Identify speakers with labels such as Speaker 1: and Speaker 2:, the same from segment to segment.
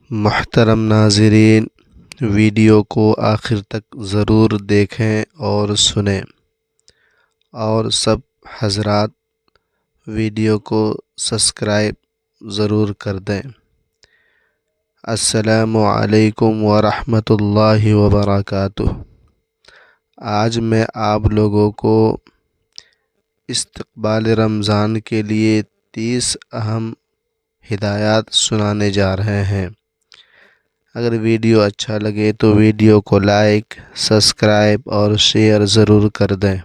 Speaker 1: محترم ناظرین، ویڈیو کو آخر تک ضرور دیکھیں اور سنیں، اور سب حضرات ویڈیو کو سبسکرائب ضرور کر دیں۔ السلام علیکم ورحمۃ اللہ وبرکاتہ۔ آج میں آپ لوگوں کو استقبال رمضان کے لیے 30 اہم ہدایات سنانے جا رہے ہیں۔ اگر ویڈیو اچھا لگے تو ویڈیو کو لائک، سبسکرائب اور شیئر ضرور کر دیں۔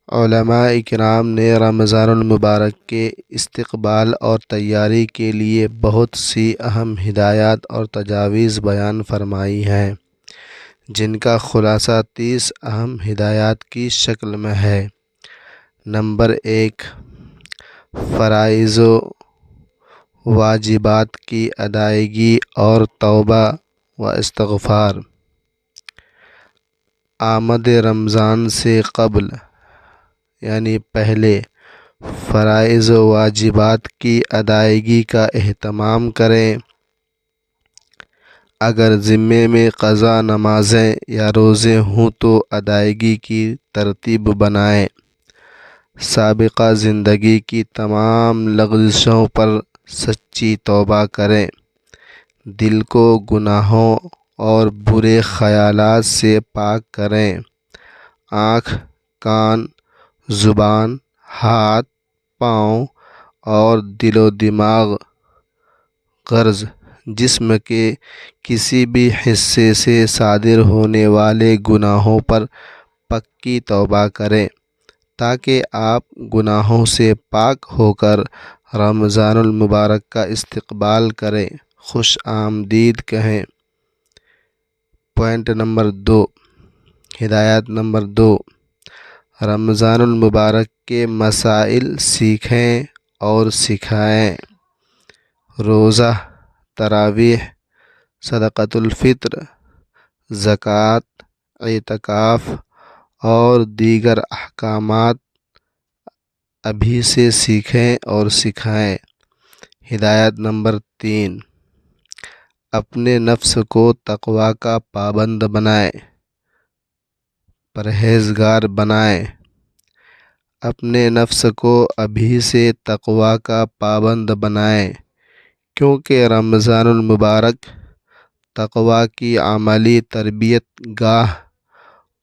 Speaker 1: علماء کرام نے رمضان المبارک کے استقبال اور تیاری کے لیے بہت سی اہم ہدایات اور تجاویز بیان فرمائی ہیں، جن کا خلاصہ 30 اہم ہدایات کی شکل میں ہے۔ نمبر 1، فرائض و واجبات کی ادائیگی اور توبہ و استغفار۔ آمد رمضان سے قبل یعنی پہلے فرائض و واجبات کی ادائیگی کا اہتمام کریں۔ اگر ذمے میں قضا نمازیں یا روزے ہوں تو ادائیگی کی ترتیب بنائیں۔ سابقہ زندگی کی تمام لغزشوں پر سچی توبہ کریں۔ دل کو گناہوں اور برے خیالات سے پاک کریں۔ آنکھ، کان، زبان، ہاتھ، پاؤں اور دل و دماغ غرض جسم کے کسی بھی حصے سے صادر ہونے والے گناہوں پر پکی توبہ کریں، تاکہ آپ گناہوں سے پاک ہو کر رمضان المبارک کا استقبال کریں، خوش آمدید کہیں۔ پوائنٹ نمبر 2، ہدایت نمبر 2، رمضان المبارک کے مسائل سیکھیں اور سکھائیں۔ روزہ، تراویح، صدقۃ الفطر، زکوٰۃ، اعتکاف اور دیگر احکامات ابھی سے سیکھیں اور سکھائیں۔ ہدایت نمبر 3، اپنے نفس کو تقویٰ کا پابند بنائیں، پرہیزگار بنائیں۔ اپنے نفس کو ابھی سے تقویٰ کا پابند بنائیں، کیونکہ رمضان المبارک تقویٰ کی عملی تربیت گاہ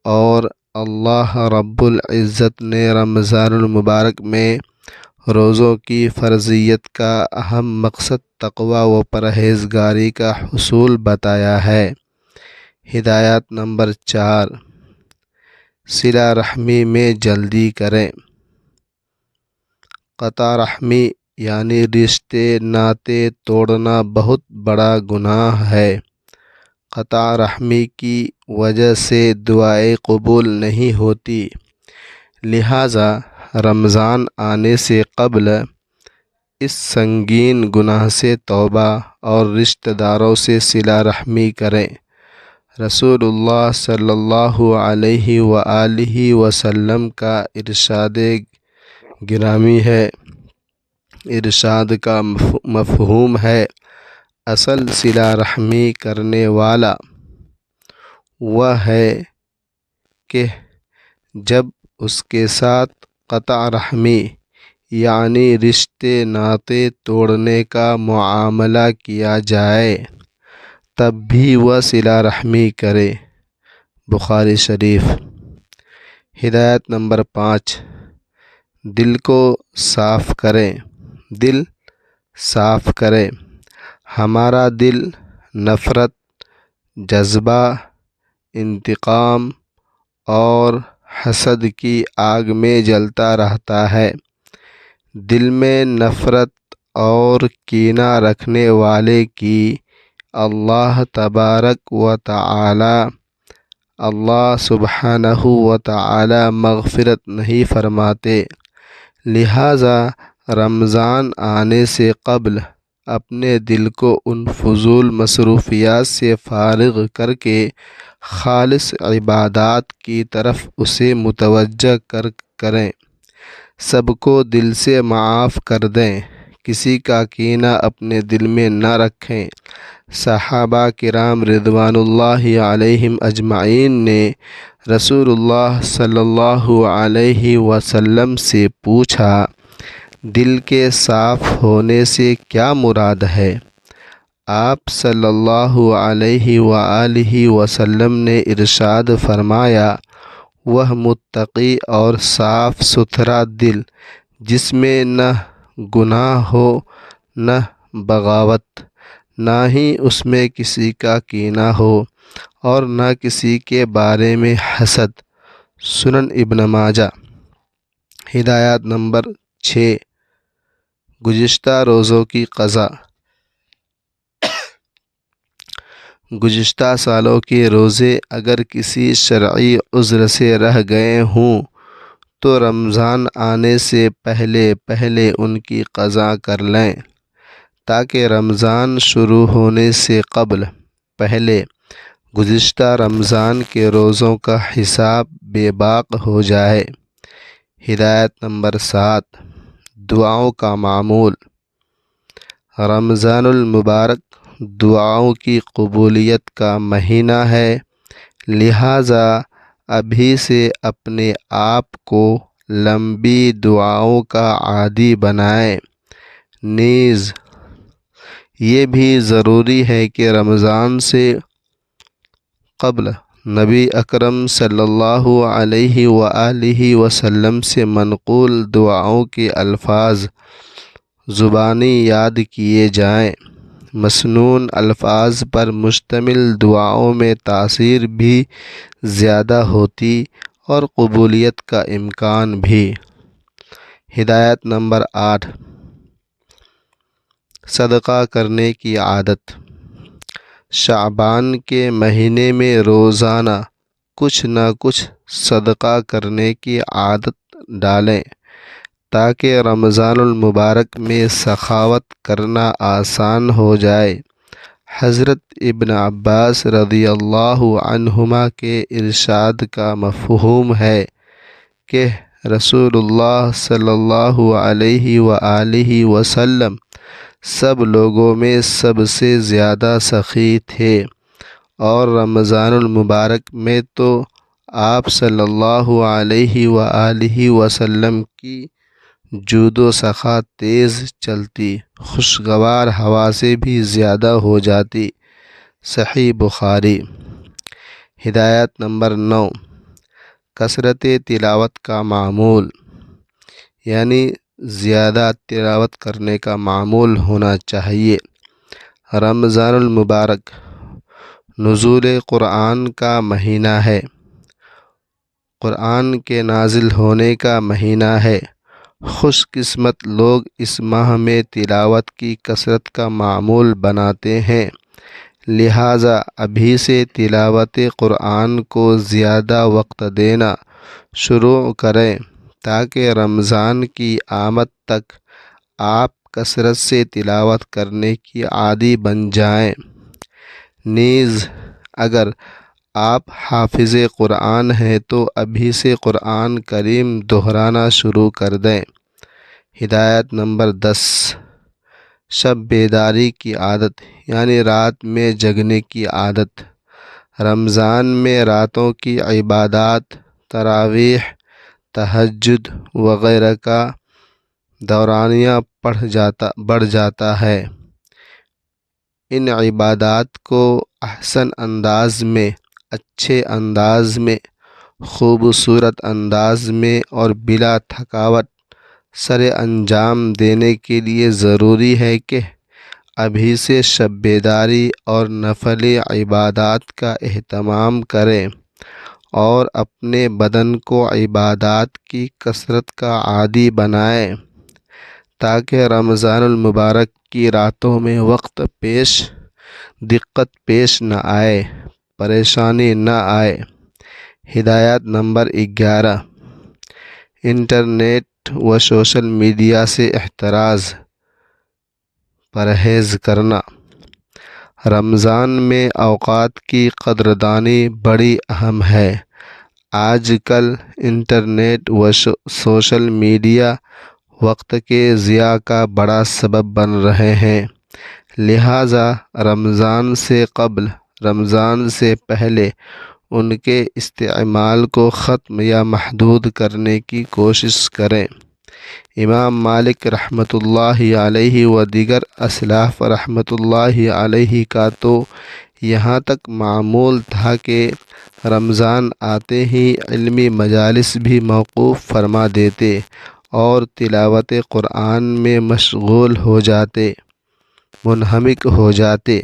Speaker 1: اور اللہ رب العزت نے رمضان المبارک میں روزوں کی فرضیت کا اہم مقصد تقویٰ و پرہیزگاری کا حصول بتایا ہے۔ ہدایت نمبر 4، صلہ رحمی میں جلدی کریں۔ قطع رحمی یعنی رشتے ناطے توڑنا بہت بڑا گناہ ہے۔ قطع رحمی کی وجہ سے دعائیں قبول نہیں ہوتی، لہٰذا رمضان آنے سے قبل اس سنگین گناہ سے توبہ اور رشتہ داروں سے صلہ رحمی کریں۔ رسول اللہ صلی اللہ علیہ وآلہ وسلم کا ارشاد گرامی ہے، ارشاد کا مفہوم ہے، اصل صلہ رحمی کرنے والا وہ ہے کہ جب اس کے ساتھ قطع رحمی یعنی رشتے ناطے توڑنے کا معاملہ کیا جائے تب بھی وہ صلہ رحمی کرے۔ بخاری شریف۔ ہدایت نمبر 5، دل کو صاف کریں۔ دل صاف کریں۔ ہمارا دل نفرت، جذبہ، انتقام اور حسد کی آگ میں جلتا رہتا ہے۔ دل میں نفرت اور کینہ رکھنے والے کی اللہ تبارک و تعالی اللہ سبحانہ و تعالی مغفرت نہیں فرماتے، لہٰذا رمضان آنے سے قبل اپنے دل کو ان فضول مصروفیات سے فارغ کر کے خالص عبادات کی طرف اسے متوجہ کریں۔ سب کو دل سے معاف کر دیں، کسی کا کینہ اپنے دل میں نہ رکھیں، صحابہ کرام رضوان اللہ علیہم اجمعین نے رسول اللہ صلی اللہ علیہ وسلم سے پوچھا، دل کے صاف ہونے سے کیا مراد ہے؟ آپ صلی اللہ علیہ وآلہ وسلم نے ارشاد فرمایا، وہ متقی اور صاف ستھرا دل جس میں نہ گناہ ہو، نہ بغاوت، نہ ہی اس میں کسی کا کینہ ہو، اور نہ کسی کے بارے میں حسد۔ سنن ابن ماجہ۔ ہدایت نمبر 6، گزشتہ روزوں کی قضا۔ گزشتہ سالوں کے روزے اگر کسی شرعی عذر سے رہ گئے ہوں تو رمضان آنے سے پہلے ان کی قضا کر لیں، تاکہ رمضان شروع ہونے سے پہلے گزشتہ رمضان کے روزوں کا حساب بے باک ہو جائے۔ ہدایت نمبر 7، دعاؤں کا معمول۔ رمضان المبارک دعاؤں کی قبولیت کا مہینہ ہے، لہٰذا ابھی سے اپنے آپ کو لمبی دعاؤں کا عادی بنائیں۔ نیز یہ بھی ضروری ہے کہ رمضان سے قبل نبی اکرم صلی اللہ علیہ وآلہ وسلم سے منقول دعاؤں کے الفاظ زبانی یاد کیے جائیں۔ مسنون الفاظ پر مشتمل دعاؤں میں تاثیر بھی زیادہ ہوتی اور قبولیت کا امکان بھی۔ ہدایت نمبر 8، صدقہ کرنے کی عادت۔ شعبان کے مہینے میں روزانہ کچھ نہ کچھ صدقہ کرنے کی عادت ڈالیں، تاکہ رمضان المبارک میں سخاوت کرنا آسان ہو جائے۔ حضرت ابن عباس رضی اللہ عنہما کے ارشاد کا مفہوم ہے کہ رسول اللہ صلی اللہ علیہ وآلہ وسلم سب لوگوں میں سب سے زیادہ سخی تھے، اور رمضان المبارک میں تو آپ صلی اللہ علیہ وآلہ وسلم کی جود و سخا تیز چلتی، خوشگوار ہوا سے بھی زیادہ ہو جاتی۔ صحیح بخاری۔ ہدایت نمبر 9، کثرت تلاوت کا معمول، یعنی زیادہ تلاوت کرنے کا معمول ہونا چاہیے۔ رمضان المبارک نزول قرآن کا مہینہ ہے، قرآن کے نازل ہونے کا مہینہ ہے۔ خوش قسمت لوگ اس ماہ میں تلاوت کی کثرت کا معمول بناتے ہیں، لہٰذا ابھی سے تلاوت قرآن کو زیادہ وقت دینا شروع کریں، تاکہ رمضان کی آمد تک آپ کثرت سے تلاوت کرنے کی عادی بن جائیں۔ نیز اگر آپ حافظ قرآن ہیں تو ابھی سے قرآن کریم دہرانا شروع کر دیں۔ ہدایت نمبر 10، شب بیداری کی عادت، یعنی رات میں جگنے کی عادت۔ رمضان میں راتوں کی عبادات، تراویح، تہجد وغیرہ کا دورانیہ بڑھ جاتا ہے۔ ان عبادات کو احسن انداز میں، اچھے انداز میں، خوبصورت انداز میں اور بلا تھکاوٹ سر انجام دینے کے لیے ضروری ہے کہ ابھی سے شب بیداری اور نفل عبادات کا اہتمام کریں، اور اپنے بدن کو عبادات کی کثرت کا عادی بنائیں، تاکہ رمضان المبارک کی راتوں میں دقت پیش نہ آئے، پریشانی نہ آئے۔ ہدایت نمبر 11، انٹرنیٹ و سوشل میڈیا سے پرہیز کرنا۔ رمضان میں اوقات کی قدردانی بڑی اہم ہے۔ آج کل انٹرنیٹ و سوشل میڈیا وقت کے ضیاع کا بڑا سبب بن رہے ہیں، لہٰذا رمضان سے قبل، رمضان سے پہلے ان کے استعمال کو ختم یا محدود کرنے کی کوشش کریں۔ امام مالک رحمۃ اللہ علیہ و دیگر اسلاف رحمۃ اللہ علیہ کا تو یہاں تک معمول تھا کہ رمضان آتے ہی علمی مجالس بھی موقوف فرما دیتے اور تلاوت قرآن میں مشغول ہو جاتے، منہمک ہو جاتے۔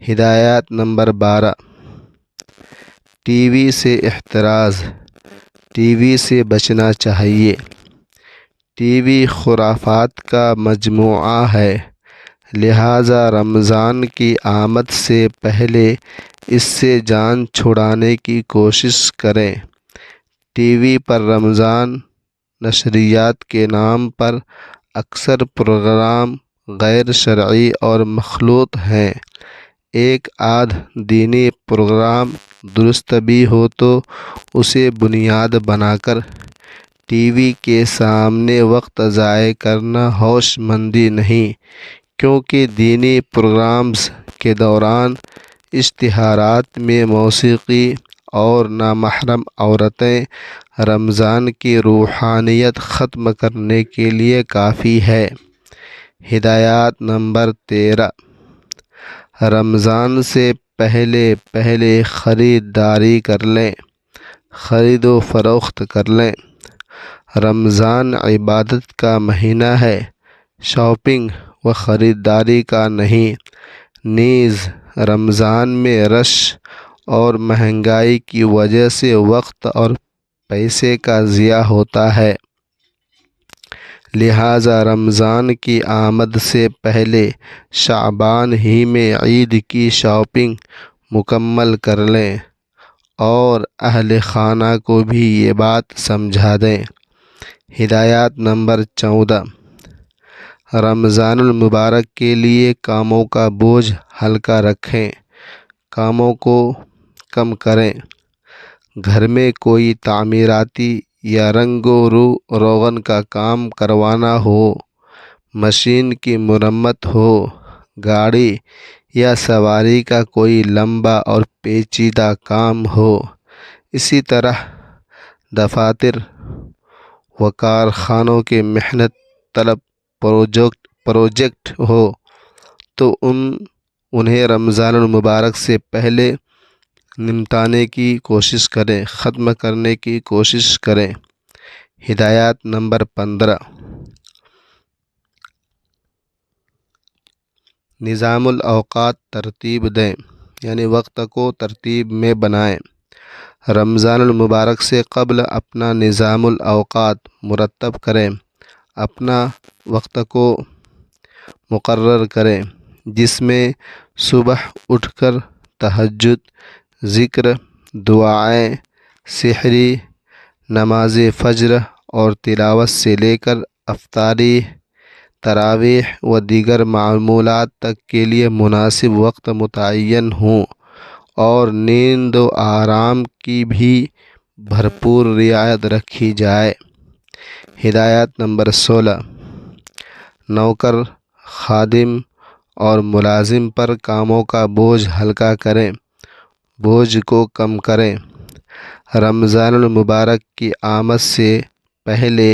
Speaker 1: ہدایات نمبر 12۔ ٹی وی سے احتراز، ٹی وی سے بچنا چاہیے۔ ٹی وی خرافات کا مجموعہ ہے، لہٰذا رمضان کی آمد سے پہلے اس سے جان چھڑانے کی کوشش کریں۔ ٹی وی پر رمضان نشریات کے نام پر اکثر پروگرام غیر شرعی اور مخلوط ہیں۔ ایک آدھ دینی پروگرام درست بھی ہو تو اسے بنیاد بنا کر ٹی وی کے سامنے وقت ضائع کرنا ہوش مندی نہیں، کیونکہ دینی پروگرامز کے دوران اشتہارات میں موسیقی اور نامحرم عورتیں رمضان کی روحانیت ختم کرنے کے لیے کافی ہے۔ ہدایات نمبر 13۔ رمضان سے پہلے خریداری کر لیں، خرید و فروخت کر لیں۔ رمضان عبادت کا مہینہ ہے، شاپنگ و خریداری کا نہیں۔ نیز رمضان میں رش اور مہنگائی کی وجہ سے وقت اور پیسے کا ضیاع ہوتا ہے، لہٰذا رمضان کی آمد سے پہلے شعبان ہی میں عید کی شاپنگ مکمل کر لیں اور اہل خانہ کو بھی یہ بات سمجھا دیں۔ ہدایات نمبر 14۔ رمضان المبارک کے لیے کاموں کا بوجھ ہلکا رکھیں، کاموں کو کم کریں۔ گھر میں کوئی تعمیراتی یا رنگ و روغن کا کام کروانا ہو، مشین کی مرمت ہو، گاڑی یا سواری کا کوئی لمبا اور پیچیدہ کام ہو، اسی طرح دفاتر و کارخانوں کے محنت طلب پروجیکٹ ہو تو انہیں رمضان المبارک سے پہلے نمٹانے کی کوشش کریں، ختم کرنے کی کوشش کریں۔ ہدایات نمبر 15۔ نظام الاوقات ترتیب دیں، یعنی وقت کو ترتیب میں بنائیں۔ رمضان المبارک سے قبل اپنا نظام الاوقات مرتب کریں، اپنا وقت کو مقرر کریں، جس میں صبح اٹھ کر تہجد، ذکر، دعائیں، سحری، نماز فجر اور تلاوت سے لے کر افطاری، تراویح و دیگر معمولات تک کے لیے مناسب وقت متعین ہوں، اور نیند و آرام کی بھی بھرپور رعایت رکھی جائے۔ ہدایات نمبر 16۔ نوکر، خادم اور ملازم پر کاموں کا بوجھ ہلکا کریں، بوجھ کو کم کریں۔ رمضان المبارک کی آمد سے پہلے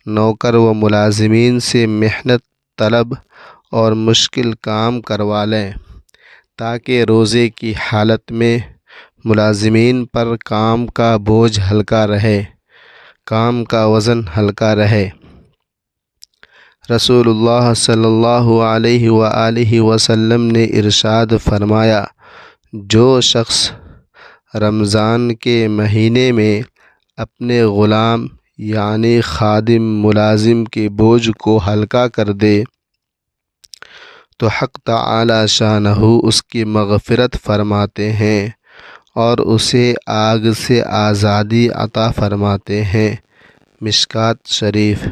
Speaker 1: نوکر و ملازمین سے محنت طلب اور مشکل کام کروا لیں، تاکہ روزے کی حالت میں ملازمین پر کام کا بوجھ ہلکا رہے، کام کا وزن ہلکا رہے۔ رسول اللہ صلی اللہ علیہ وآلہ وسلم نے ارشاد فرمایا، جو شخص رمضان کے مہینے میں اپنے غلام یعنی خادم ملازم کے بوجھ کو ہلکا کر دے تو حق تعالی شانہ اس کی مغفرت فرماتے ہیں اور اسے آگ سے آزادی عطا فرماتے ہیں۔ مشکوٰۃ شریف۔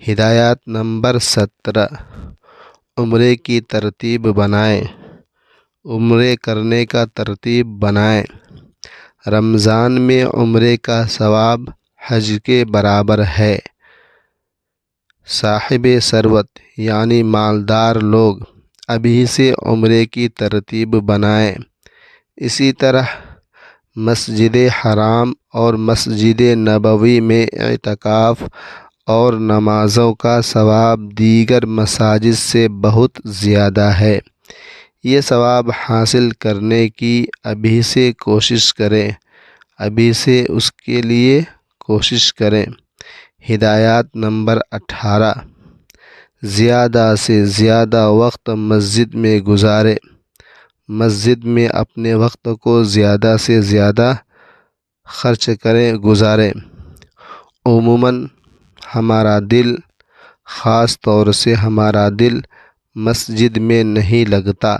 Speaker 1: ہدایات نمبر 17۔ عمرے کی ترتیب بنائیں، عمرے کرنے کا ترتیب بنائیں۔ رمضان میں عمرے کا ثواب حج کے برابر ہے۔ صاحب ثروت یعنی مالدار لوگ ابھی سے عمرے کی ترتیب بنائیں۔ اسی طرح مسجد حرام اور مسجد نبوی میں اعتکاف اور نمازوں کا ثواب دیگر مساجد سے بہت زیادہ ہے۔ یہ ثواب حاصل کرنے کی ابھی سے کوشش کریں، ابھی سے اس کے لیے کوشش کریں۔ ہدایات نمبر 18۔ زیادہ سے زیادہ وقت مسجد میں گزاریں۔ مسجد میں اپنے وقت کو زیادہ سے زیادہ خرچ گزاریں۔ عموماً ہمارا دل، خاص طور سے ہمارا دل مسجد میں نہیں لگتا،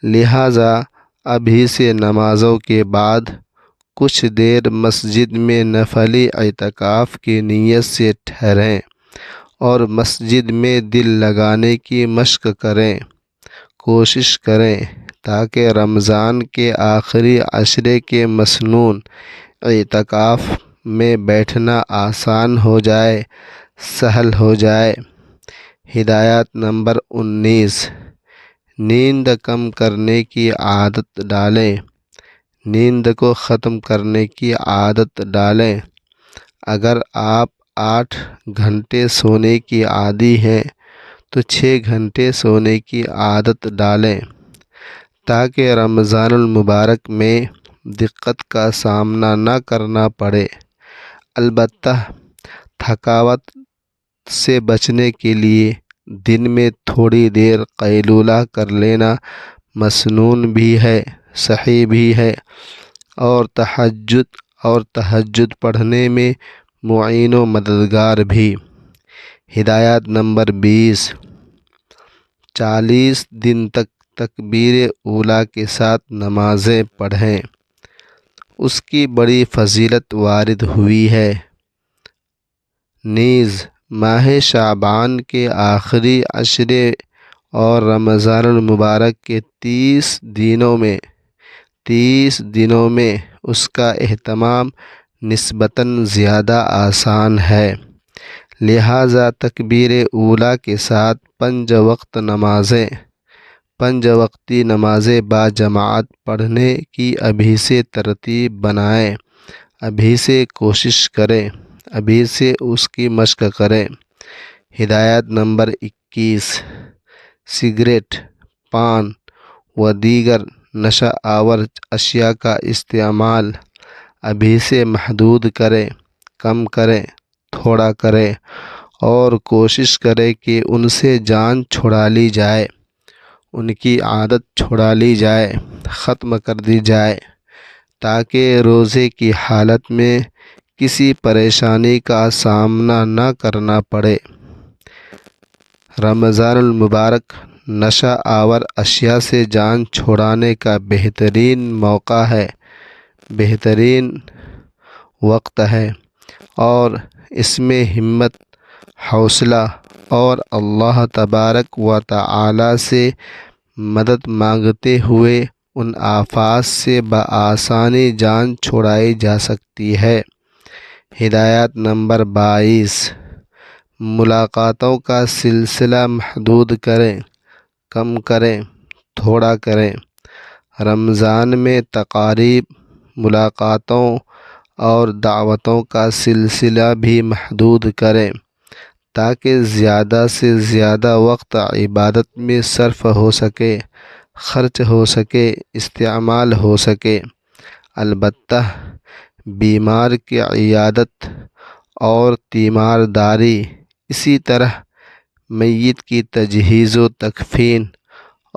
Speaker 1: لہٰذا ابھی سے نمازوں کے بعد کچھ دیر مسجد میں نفلی اعتکاف کی نیت سے ٹھہریں اور مسجد میں دل لگانے کی مشق کریں۔ کوشش کریں تاکہ رمضان کے آخری عشرے کے مسنون اعتکاف میں بیٹھنا آسان ہو جائے، سہل ہو جائے۔ ہدایات نمبر 19۔ نیند کم کرنے کی عادت ڈالیں۔ نیند کو ختم کرنے کی عادت ڈالیں۔ اگر آپ 8 گھنٹے سونے کی عادی ہیں تو 6 گھنٹے سونے کی عادت ڈالیں تاکہ رمضان المبارک میں دقت کا سامنا نہ کرنا پڑے۔ البتہ تھکاوٹ سے بچنے کے لیے دن میں تھوڑی دیر قیلولہ کر لینا مسنون بھی ہے، صحیح بھی ہے، اور تہجد پڑھنے میں معین و مددگار بھی۔ ہدایات نمبر 20۔ 40 دن تک تکبیر اولیٰ کے ساتھ نمازیں پڑھیں، اس کی بڑی فضیلت وارد ہوئی ہے۔ نیز ماہ شعبان کے آخری عشرے اور رمضان المبارک کے 30 دنوں میں اس کا اہتمام نسبتاً زیادہ آسان ہے، لہٰذا تکبیر اولیٰ کے ساتھ 5 وقتی نمازیں باجماعت پڑھنے کی ابھی سے ترتیب بنائیں، ابھی سے کوشش کریں، ابھی سے اس کی مشق کریں۔ ہدایات نمبر 21۔ سگریٹ، پان و دیگر نشہ آور اشیاء کا استعمال ابھی سے محدود کریں، کم کریں، تھوڑا کریں اور کوشش کریں کہ ان سے جان چھڑا لی جائے، ان کی عادت چھڑا لی جائے، ختم کر دی جائے، تاکہ روزے کی حالت میں کسی پریشانی کا سامنا نہ کرنا پڑے۔ رمضان المبارک نشہ آور اشیاء سے جان چھڑانے کا بہترین موقع ہے، بہترین وقت ہے، اور اس میں ہمت، حوصلہ اور اللہ تبارک و تعالی سے مدد مانگتے ہوئے ان آفات سے بآسانی جان چھڑائی جا سکتی ہے۔ ہدایات نمبر 22۔ ملاقاتوں کا سلسلہ محدود کریں، کم کریں، تھوڑا کریں۔ رمضان میں تقاریب، ملاقاتوں اور دعوتوں کا سلسلہ بھی محدود کریں تاکہ زیادہ سے زیادہ وقت عبادت میں صرف ہو سکے، خرچ ہو سکے، استعمال ہو سکے۔ البتہ بیمار کی عیادت اور تیمارداری، اسی طرح میت کی تجہیز و تکفین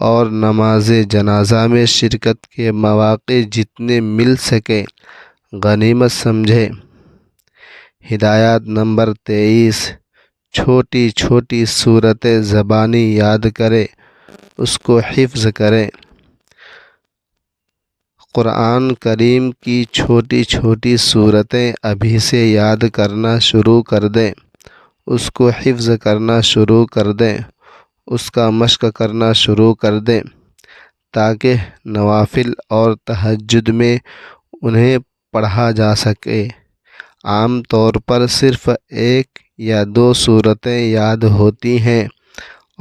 Speaker 1: اور نماز جنازہ میں شرکت کے مواقع جتنے مل سکیں غنیمت سمجھیں۔ ہدایات نمبر 23۔ چھوٹی چھوٹی سورتیں زبانی یاد کریں، اس کو حفظ کریں۔ قرآن کریم کی چھوٹی چھوٹی سورتیں ابھی سے یاد کرنا شروع کر دیں، اس کو حفظ کرنا شروع کر دیں، اس کا مشق کرنا شروع کر دیں تاکہ نوافل اور تہجد میں انہیں پڑھا جا سکے۔ عام طور پر صرف 1 یا 2 سورتیں یاد ہوتی ہیں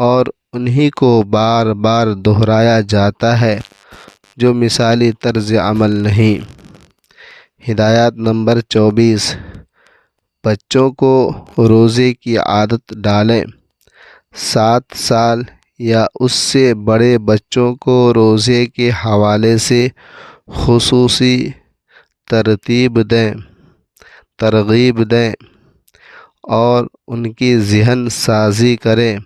Speaker 1: اور انہی کو بار بار دہرایا جاتا ہے جو مثالی طرز عمل نہیں۔ ہدایت نمبر 24، بچوں کو روزے کی عادت ڈالیں۔ 7 سال یا اس سے بڑے بچوں کو روزے کے حوالے سے خصوصی ترغیب دیں اور ان کی ذہن سازی کریں،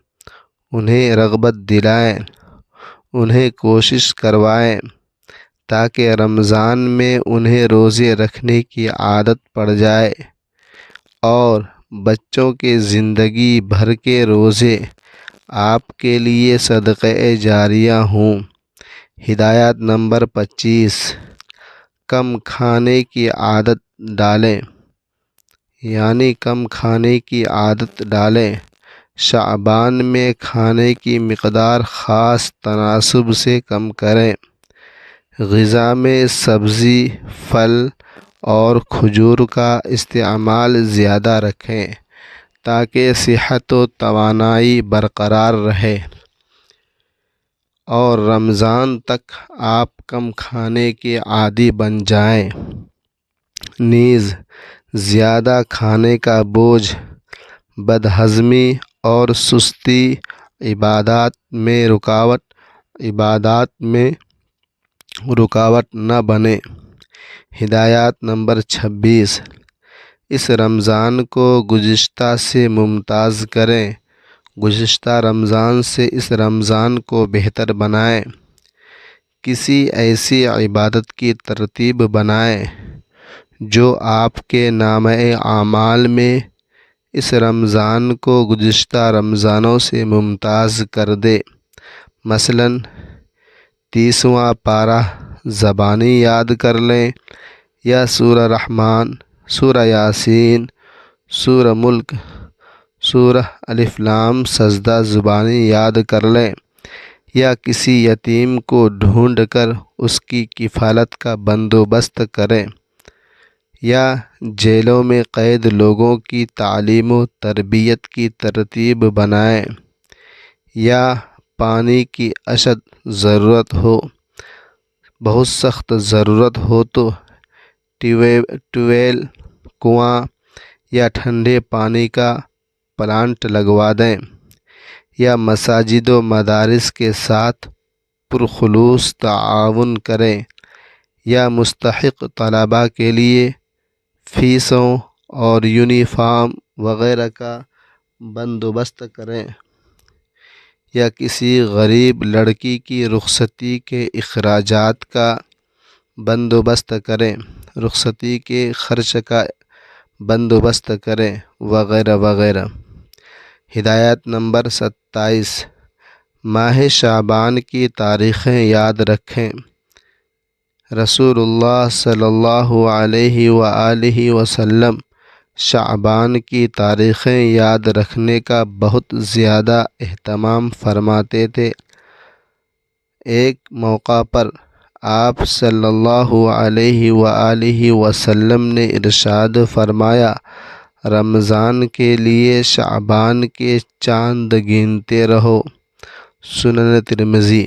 Speaker 1: انہیں رغبت دلائیں، انہیں کوشش کروائیں تاکہ رمضان میں انہیں روزے رکھنے کی عادت پڑ جائے اور بچوں کے زندگی بھر کے روزے آپ کے لیے صدقہ جاریہ ہوں۔ ہدایت نمبر 25، کم کھانے کی عادت ڈالیں، یعنی کم کھانے کی عادت ڈالیں۔ شعبان میں کھانے کی مقدار خاص تناسب سے کم کریں۔ غذا میں سبزی، پھل اور کھجور کا استعمال زیادہ رکھیں تاکہ صحت و توانائی برقرار رہے اور رمضان تک آپ کم کھانے کے عادی بن جائیں۔ نیز زیادہ کھانے کا بوجھ، بدہضمی اور سستی عبادات میں رکاوٹ نہ بنے۔ ہدایت نمبر 26، اس رمضان کو گزشتہ سے ممتاز کریں، گزشتہ رمضان سے اس رمضان کو بہتر بنائیں۔ کسی ایسی عبادت کی ترتیب بنائیں جو آپ کے نامہ اعمال میں اس رمضان کو گزشتہ رمضانوں سے ممتاز کر دے۔ مثلاً 30واں پارہ زبانی یاد کر لیں یا سورہ رحمان، سورہ یاسین، سورہ ملک، سورہ الف لام سجدہ زبانی یاد کر لیں، یا کسی یتیم کو ڈھونڈ کر اس کی کفالت کا بندوبست کریں، یا جیلوں میں قید لوگوں کی تعلیم و تربیت کی ترتیب بنائیں، یا پانی کی اشد ضرورت ہو، بہت سخت ضرورت ہو تو ٹیوبویل، کنواں یا ٹھنڈے پانی کا پلانٹ لگوا دیں، یا مساجد و مدارس کے ساتھ پرخلوص تعاون کریں، یا مستحق طلباء کے لیے فیسوں اور یونیفارم وغیرہ کا بندوبست کریں، یا کسی غریب لڑکی کی رخصتی کے اخراجات کا بندوبست کریں، رخصتی کے خرچ کا بندوبست کریں، وغیرہ وغیرہ۔ ہدایت نمبر 27، ماہ شعبان کی تاریخیں یاد رکھیں۔ رسول اللہ صلی اللہ علیہ وآلہ وسلم شعبان کی تاریخیں یاد رکھنے کا بہت زیادہ اہتمام فرماتے تھے۔ ایک موقع پر آپ صلی اللہ علیہ وآلہ وسلم نے ارشاد فرمایا، رمضان کے لیے شعبان کے چاند گنتے رہو۔ سنن ترمذی۔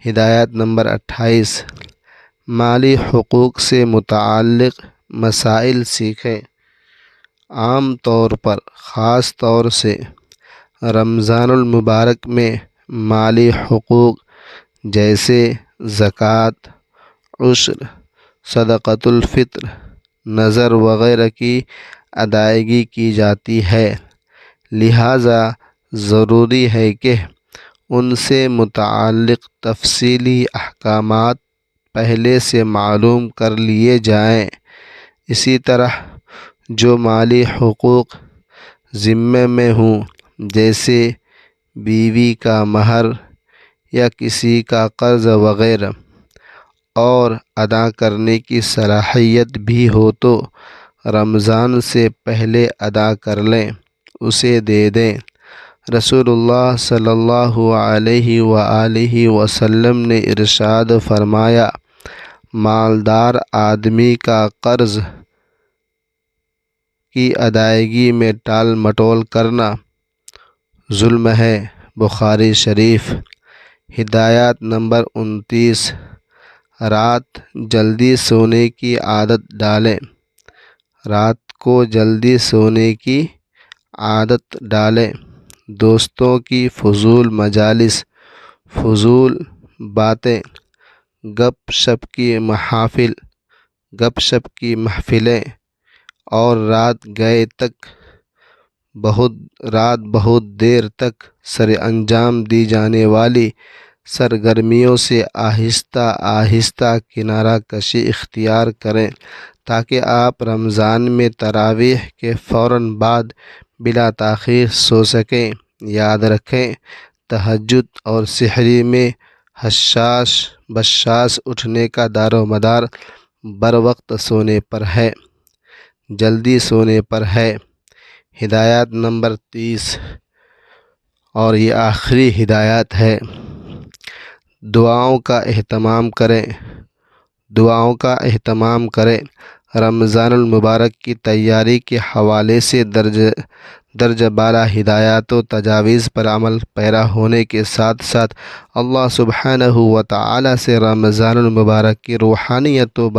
Speaker 1: ہدایت نمبر 28، مالی حقوق سے متعلق مسائل سیکھیں۔ عام طور پر، خاص طور سے رمضان المبارک میں مالی حقوق جیسے زکوٰۃ، عشر، صدقۃ الفطر، نذر وغیرہ کی ادائیگی کی جاتی ہے، لہٰذا ضروری ہے کہ ان سے متعلق تفصیلی احکامات پہلے سے معلوم کر لیے جائیں۔ اسی طرح جو مالی حقوق ذمے میں ہوں، جیسے بیوی کا مہر یا کسی کا قرض وغیرہ، اور ادا کرنے کی صلاحیت بھی ہو تو رمضان سے پہلے ادا کر لیں، اسے دے دیں۔ رسول اللہ صلی اللہ علیہ وآلہ وسلم نے ارشاد فرمایا، مالدار آدمی کا قرض کی ادائیگی میں ٹال مٹول کرنا ظلم ہے، بخاری شریف۔ ہدایت نمبر 29، رات جلدی سونے کی عادت ڈالیں۔ رات کو جلدی سونے کی عادت ڈالیں۔ دوستوں کی فضول مجالس، فضول باتیں، گپ شپ کی محفلیں اور رات بہت دیر تک سر انجام دی جانے والی سرگرمیوں سے آہستہ آہستہ کنارہ کشی اختیار کریں تاکہ آپ رمضان میں تراویح کے فوراً بعد بلا تاخیر سو سکیں۔ یاد رکھیں، تہجد اور سحری میں بشاش اٹھنے کا دار و مدار بر وقت سونے پر ہے، جلدی سونے پر ہے۔ ہدایت نمبر 30 اور یہ آخری ہدایت ہے، دعاؤں کا اہتمام کریں۔ رمضان المبارک کی تیاری کے حوالے سے درجہ بالا ہدایات و تجاویز پر عمل پیرا ہونے کے ساتھ ساتھ اللہ سبحانہ و تعالی سے رمضان المبارک کی روحانیت و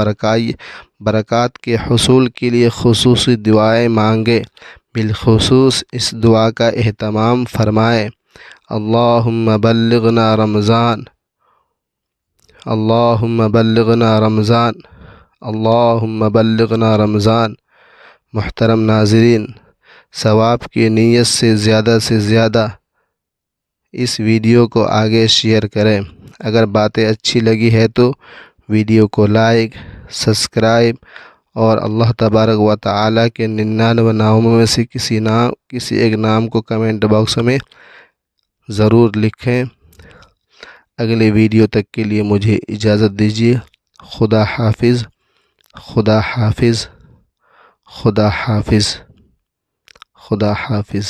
Speaker 1: برکات کے حصول کے لیے خصوصی دعائیں مانگیں۔ بالخصوص اس دعا کا اہتمام فرمائیں: اللہم بلغنا رمضان، اللہم بلغنا رمضان، اللہم بلغنا رمضان۔ محترم ناظرین، ثواب کی نیت سے زیادہ اس ویڈیو کو آگے شیئر کریں۔ اگر باتیں اچھی لگی ہے تو ویڈیو کو لائک، سبسکرائب اور اللہ تبارک و تعالیٰ کے 99 ناموں میں سے کسی ایک نام کو کمنٹ باکس میں ضرور لکھیں۔ اگلے ویڈیو تک کے لیے مجھے اجازت دیجیے۔ خدا حافظ، خدا حافظ، خدا حافظ، خدا حافظ۔